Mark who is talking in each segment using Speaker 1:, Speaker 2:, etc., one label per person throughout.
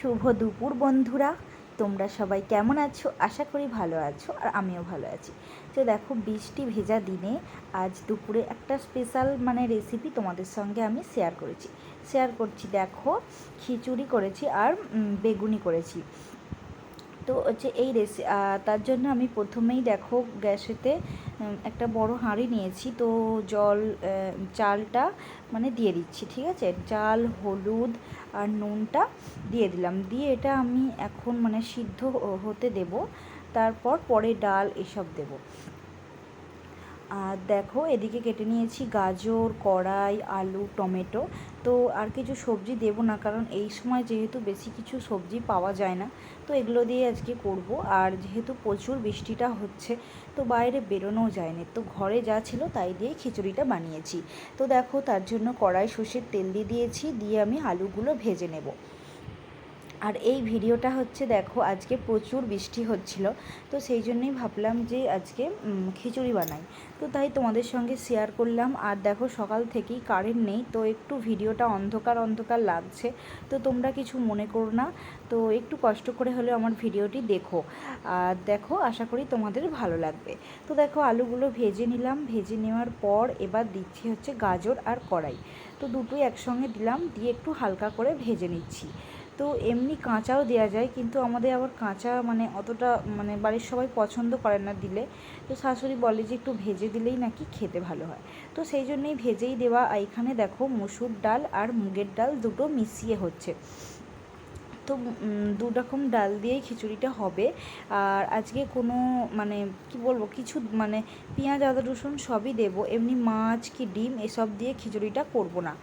Speaker 1: শুভ দুপুর বন্ধুরা, তোমরা সবাই কেমন আছো? আশা করি ভালো আছো, আর আমিও ভালো আছি। তো দেখো, বৃষ্টি ভেজা দিনে আজ দুপুরে একটা স্পেশাল রেসিপি তোমাদের সঙ্গে আমি শেয়ার করছি। দেখো, খিচুড়ি করেছি আর বেগুনি করেছি। তো হচ্ছে তার জন্য আমি প্রথমেই দেখো গ্যাসেতে একটা বড় হাঁড়ি নিয়েছি। তো চালটা দিয়ে দিচ্ছি, ঠিক আছে? চাল, হলুদ আর নুনটা দিয়ে দিলাম। দিয়ে এটা আমি এখন সিদ্ধ হতে দেব। তারপর পরে ডাল এসব দেব। আর দেখো, এদিকে কেটে নিয়েছি গাজর, কড়াই, আলু, টমেটো। তো আর কিছু সবজি দেব না, কারণ এই সময় যেহেতু বেশি কিছু সবজি পাওয়া যায় না, তো এগুলো দিয়ে আজকে করব। আর যেহেতু প্রচুর বৃষ্টিটা হচ্ছে, তো বাইরে বেরোনোও যায়নি, তো ঘরে যা ছিল তাই দিয়ে খিচুড়িটা বানিয়েছি। তো দেখো, তার জন্য কড়াই সর্ষের তেল দিয়েছি, দিয়ে আমি আলুগুলো ভেজে নেব। আর এই ভিডিওটা হচ্ছে, দেখো আজকে প্রচুর বৃষ্টি হচ্ছিল, তো সেই জন্যই ভাবলাম যে আজকে খিচুড়ি বানাই। তো তাই তোমাদের সঙ্গে শেয়ার করলাম। আর দেখো, সকাল থেকেই কারেন্ট নেই, তো একটু ভিডিওটা অন্ধকার অন্ধকার লাগছে, তো তোমরা কিছু মনে করো না। তো একটু কষ্ট করে হলেও আমার ভিডিওটি দেখো। আর দেখো, আশা করি তোমাদের ভালো লাগবে। তো দেখো, আলুগুলো ভেজে নিলাম। ভেজে নেওয়ার পর এবার দিচ্ছি হচ্ছে গাজর আর কড়াই। তো দুটোই একসঙ্গে দিলাম, দিয়ে একটু হালকা করে ভেজে নিচ্ছি। তো এমনি কাঁচাও দেওয়া যায়, কিন্তু আমাদের আবার কাঁচা অতটা বাড়ির সবাই পছন্দ করে না দিলে। তো শাশুড়ি বলে যে একটু ভেজে দিলেই নাকি খেতে ভালো হয়। তো সেই জন্যই ভেজেই দেওয়া। এখানে দেখো, মসুর ডাল আর মুগের ডাল দুটো মিশিয়ে হচ্ছে। তো রকম ডাল দিয়েই খিচুড়িটা হবে। আর আজকে কোনো কি বলবো, কিছু পেঁয়াজ, আদা, রসুন সবই দেবো। এমনি মাছ কি ডিম এসব দিয়ে খিচুড়িটা করব না।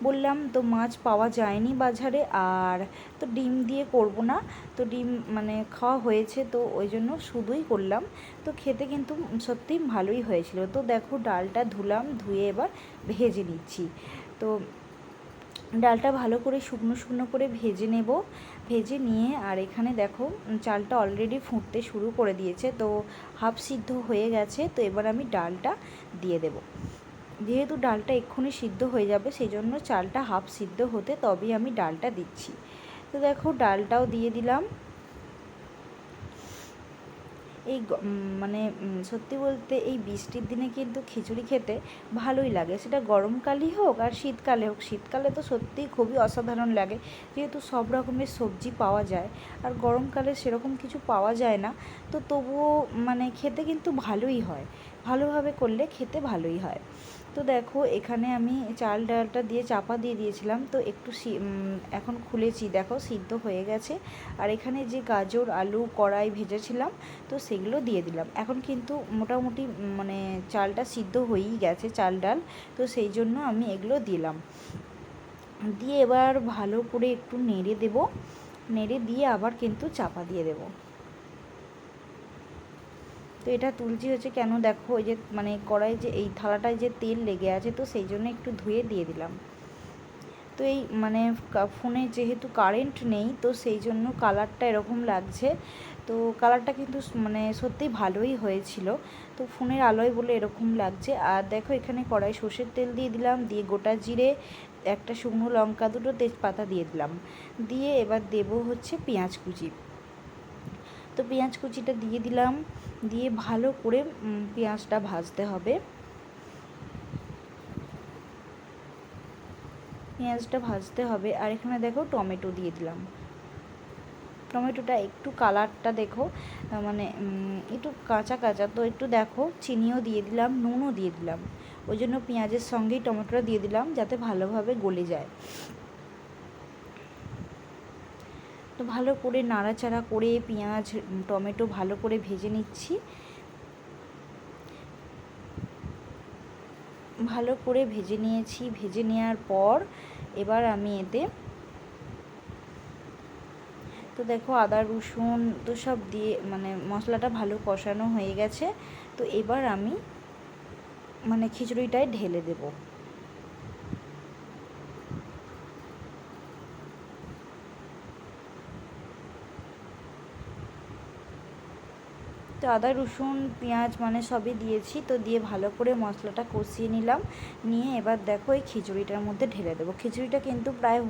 Speaker 1: বললাম তো, মাছ পাওয়া যায়নি বাজারে, আর তো ডিম দিয়ে করব না। তো ডিম খাওয়া হয়েছে, তো ওই জন্য শুধুই করলাম। তো খেতে কিন্তু সত্যিই ভালোই হয়েছিল। তো দেখো, ডালটা ধুলাম, ধুয়ে এবার ভেজে নিচ্ছি। তো ডালটা ভালো করে শুকনো শুকনো করে ভেজে নেব। ভেজে নিয়ে, আর এখানে দেখো, চালটা অলরেডি ফুটতে শুরু করে দিয়েছে, তো হাফ সিদ্ধ হয়ে গেছে। তো এবার আমি ডালটা দিয়ে দেব। যেহেতু ডালটা এক্ষুনি সিদ্ধ হয়ে যাবে, সেই জন্য চালটা হাফ সিদ্ধ হতে তবেই আমি ডালটা দিচ্ছি। তো দেখো, ডালটাও দিয়ে দিলাম। সত্যি বলতে এই বৃষ্টির দিনে কিন্তু খিচুড়ি খেতে ভালোই লাগে, সেটা গরমকালই হোক আর শীতকালে হোক। শীতকালে তো সত্যিই খুবই অসাধারণ লাগে, যেহেতু সব রকমের সবজি পাওয়া যায়। আর গরমকালে সেরকম কিছু পাওয়া যায় না, তো তবুও খেতে কিন্তু ভালোই হয়। ভালোভাবে করলে খেতে ভালোই হয়। তো দেখো, এখানে আমি চাল ডালটা দিয়ে চাপা দিয়ে দিয়েছিলাম, তো একটু এখন খুলেছি, দেখো সিদ্ধ হয়ে গেছে। আর এখানে যে গাজর, আলু, কড়াই ভেজেছিলাম, তো সেগুলো দিয়ে দিলাম। এখন কিন্তু মোটামুটি চালটা সিদ্ধ হয়েই গেছে, চাল ডাল। তো সেই জন্য আমি এগুলো দিলাম। দিয়ে এবার ভালো করে একটু নেড়ে দেব। নেড়ে দিয়ে আবার কিন্তু চাপা দিয়ে দেব। তো এটা তুলছি হচ্ছে কেন, দেখো ওই যে কড়াই যে এই থালাটায় যে তেল লেগে আছে, তো সেই জন্য একটু ধুয়ে দিয়ে দিলাম। তো এই ফোনে যেহেতু কারেন্ট নেই, তো সেই জন্য কালারটা এরকম লাগছে। তো কালারটা কিন্তু সত্যিই ভালোই হয়েছিল। তো ফোনের আলোয় বলে এরকম লাগছে। আর দেখো, এখানে কড়াই সর্ষের তেল দিয়ে দিলাম, দিয়ে গোটা জিরে, একটা শুকনো লঙ্কা, দুটো তেজপাতা দিয়ে দিলাম। দিয়ে এবার দেবো হচ্ছে পেঁয়াজ কুচি। তো পেঁয়াজ কুচিটা দিয়ে দিলাম। দিয়ে ভালো করে পেঁয়াজটা ভাজতে হবে। পেঁয়াজটা ভাজতে হবে। আর এখানে দেখো, টমেটো দিয়ে দিলাম। টমেটোটা একটু কালারটা দেখো, একটু কাঁচা কাঁচা, তো একটু দেখো, চিনিও দিয়ে দিলাম, নুনও দিয়ে দিলাম। ওই জন্য পেঁয়াজের সঙ্গেই টমেটোটা দিয়ে দিলাম, যাতে ভালোভাবে গলে যায়। তো ভালো করে নাড়াচাড়া করে পেঁয়াজ, টমেটো ভালো করে ভেজে নিচ্ছি। ভালো করে ভেজে নিয়েছি। ভেজে নেওয়ার পর এবার আমি এতে, তো দেখো, আদা রসুন তো সব দিয়ে মশলাটা ভালো কষানো হয়ে গেছে। তো এবার আমি খিচুড়িটায় ঢেলে দেব। তো আদা রসুন পেঁয়াজ মানে সবই দিয়েছি, তো দিয়ে ভালো করে মশলাটা কষিয়ে নিলাম, নিয়ে এবার দেখো এই খিচুড়িটার মধ্যে ঢেলে দেবো। খিচুড়িটা কিন্তু প্রায়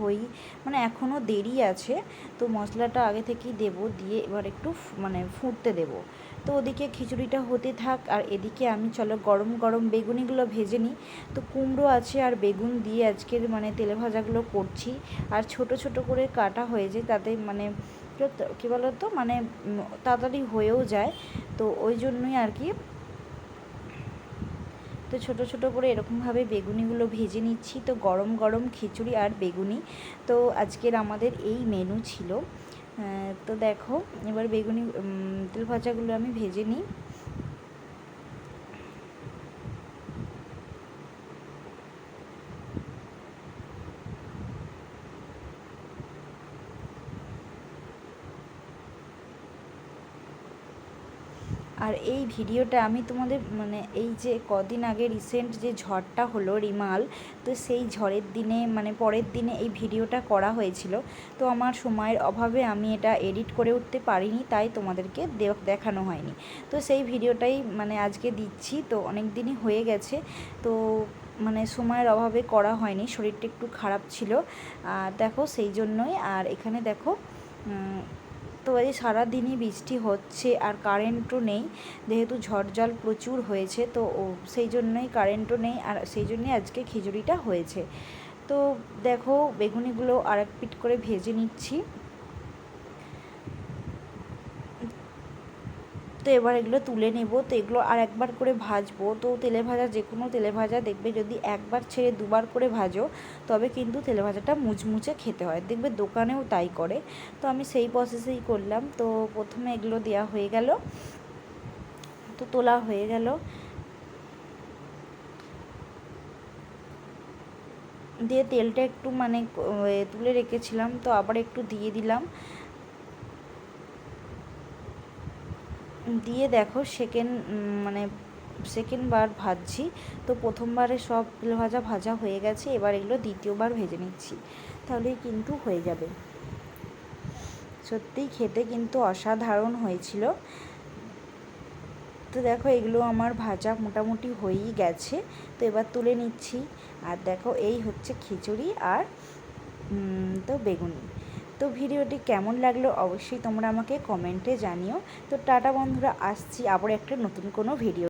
Speaker 1: মানে এখনও দেরি আছে, তো মশলাটা আগে থেকেই দেবো, দিয়ে এবার একটু মানে ফুটতে দেবো। তো ওদিকে খিচুড়িটা হতে থাক, আর এদিকে আমি চলো গরম গরম বেগুনিগুলো ভেজে নিই। তো কুমড়ো আছে আর বেগুন দিয়ে আজকের মানে তেলে ভাজাগুলো করছি, আর ছোট ছোট করে কাটা হয়েছে, তাতে মানে কী বলো তো মানে তাড়াতাড়ি হয়েও যায়, তো ওই জন্যই আর কি। তো ছোটো ছোটো করে এরকমভাবে বেগুনিগুলো ভেজে নিচ্ছি। তো গরম গরম খিচুড়ি আর বেগুনি, তো আজকের আমাদের এই মেনু ছিল। তো দেখো এবার বেগুনি তেল ভাজাগুলো আমি ভেজে নিই। আর এই ভিডিওটা আমি তোমাদের মানে এই যে কদিন আগে রিসেন্ট যে ঝড়টা হলো রিমাল, তো সেই ঝড়ের দিনে মানে পরের দিনে এই ভিডিওটা করা হয়েছিল। তো আমার সময়ের অভাবে আমি এটা এডিট করে উঠতে পারিনি, তাই তোমাদেরকে দেখানো হয়নি। তো সেই ভিডিওটাই মানে আজকে দিচ্ছি। তো অনেক দিনই হয়ে গেছে, তো মানে সময়ের অভাবে করা হয়নি, শরীরটা একটু খারাপ ছিল, আর দেখো সেই জন্যই। আর এখানে দেখো তো এই সারাদিনই বৃষ্টি হচ্ছে, আর কারেন্টও নেই, যেহেতু ঝড় জল প্রচুর হয়েছে, তো সেই জন্যই কারেন্টও নেই, আর সেই জন্যই আজকে খিচুড়িটা হয়েছে। তো দেখো বেগুনিগুলো আর এক পিঠ করে ভেজে নিচ্ছি। তো এবার এগুলো তুলে নেব। তো এগুলো আর একবার করে ভাজবো। তো তেলে ভাজা যে কোনো তেলে ভাজা দেখবে যদি একবার ছেড়ে দুবার করে ভাজো, তবে কিন্তু তেলে ভাজাটা মুচমুচে খেতে হয়, দেখবে দোকানেও তাই করে। তো আমি সেই প্রসেসেই করলাম। তো প্রথমে এগুলো দেওয়া হয়ে গেল, তো তোলা হয়ে গেল, দিয়ে তেলটা একটু মানে তুলে রেখেছিলাম, তো আবার একটু দিয়ে দিলাম, দিয়ে দেখো মানে সেকেন্ড বার ভাজছি। তো প্রথমবারে সব তেল ভাজা ভাজা হয়ে গেছে, এবার এগুলো দ্বিতীয়বার ভেজে নিচ্ছি, তাহলেই কিন্তু হয়ে যাবে। সত্যিই খেতে কিন্তু অসাধারণ হয়েছিল। তো দেখো এগুলো আমার ভাজা মোটামুটি হয়েই গেছে, তো এবার তুলে নিচ্ছি। আর দেখো এই হচ্ছে খিচুড়ি আর তো বেগুনি। তো ভিডিওটি কেমন লাগলো অবশ্যই তোমরা আমাকে কমেন্টে জানিও। তো টাটা বন্ধুরা, আসছি আবার একটা নতুন কোনো ভিডিও।